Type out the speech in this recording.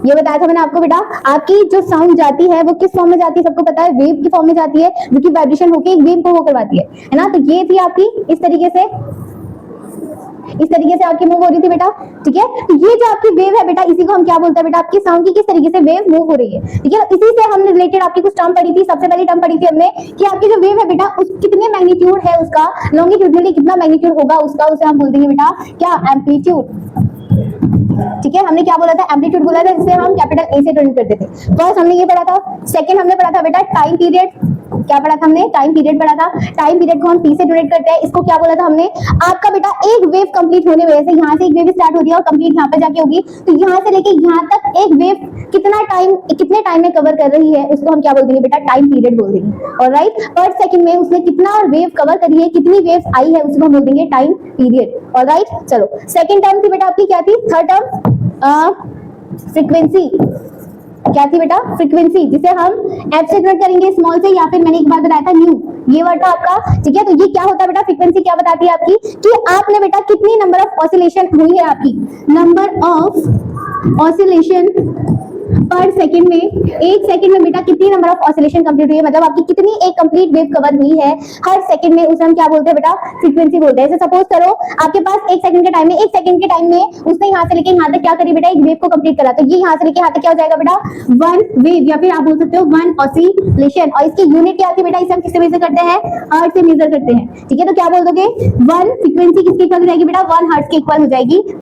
ये बताया था मैंने आपको बेटा, आपकी जो साउंड जाती है वो किस फॉर्म में जाती है, सबको पता है, वेव की फॉर्म में जाती है, जो कि वाइब्रेशन होके एक वेव को वो करवाती है ना। तो ये थी आपकी इस तरीके से आपकी मूव हो रही थी बेटा, ठीक है। तो ये जो आपकी वेव है बेटा, इसी को हम क्या बोलते हैं बेटा, आपकी साउंड की किस तरीके से वेव मूव हो रही है, ठीक है। इसी से हमने रिलेटेड आपकी कुछ टर्म पढ़ी थी। सबसे पहली टर्म पढ़ी थी हमने कि आपकी जो वेव है बेटा, उस कितने मैग्नीट्यूड है उसका, लॉन्गिट्यूडनली कितना मैग्नीट्यूड होगा उसका, उसे हम बोल देंगे बेटा क्या, एम्पलीट्यूड, ठीक है। हमने क्या बोला था, एम्पलीट्यूड बोला था, जिसे हम कैपिटल ए से डिनोट करते थे। फर्स्ट हमने ये पढ़ा था। सेकंड हमने पढ़ा था बेटा टाइम पीरियड, क्या पढ़ा था हमने, टाइम पीरियड पढ़ा था। टाइम पीरियड को हम टी से डिनोट करते हैं। इसको क्या बोला था हमने, आपका बेटा एक वेव कंप्लीट होने में, जैसे यहाँ से एक वेव स्टार्ट हो रही है और कंप्लीट यहाँ पे जाके होगी, तो यहाँ से लेके यहाँ तक एक वेव कितना टाइम, कितने टाइम में कवर कर रही है, उसको हम क्या बोल देंगे बेटा, टाइम पीरियड बोल देंगे। ऑलराइट, पर सेकंड में उसने कितना वेव कवर करी है, कितनी वेव्स आई है, उसको हम बोल देंगे टाइम पीरियड। ऑलराइट, चलो सेकंड टर्म थी बेटा आपकी, क्या थी, थर्ड टर्म फ्रीक्वेंसी। क्या थी बेटा, फ्रीक्वेंसी, जिसे हम एफ से डिनोट करेंगे, स्मॉल से, या फिर मैंने एक बार बताया था न्यू, ये वर्ड था आपका, ठीक है। तो ये क्या होता है बेटा, फ्रीक्वेंसी क्या बताती है आपकी, कि आपने बेटा कितनी नंबर ऑफ ऑसिलेशन हुई है आपकी, नंबर ऑफ ऑसिलेशन पर सेकंड में, एक सेकंड में बेटा कितनी नंबर ऑफ ऑसिलेशन कंप्लीट हुई है, मतलब आपकी कितनी एक कंप्लीट वेव कवर हुई है हर सेकंड में, उसे हम क्या बोलते हैं बेटा, फ्रीक्वेंसी बोलते हैं। जैसे सपोज करो आपके पास एक सेकंड के टाइम में, एक सेकंड के टाइम में उसने यहाँ से लेके यहाँ तक क्या करी बेटा, एक वेव को कंप्लीट करा, तो ये यहाँ से लेके यहाँ तक क्या हो जाएगा बेटा, वन वेव, या फिर आप बोल सकते हो वन ऑसिलेशन। और इसकी यूनिट क्या आती है बेटा, इसे हम किससे मेजर करते हैं, हर्ट्ज से मेजर करते हैं, ठीक है। तो क्या बोल दोगे, वन फ्रीक्वेंसी किसके इक्वल हो जाएगी बेटा, वन हर्ट्ज के इक्वल हो जाएगी।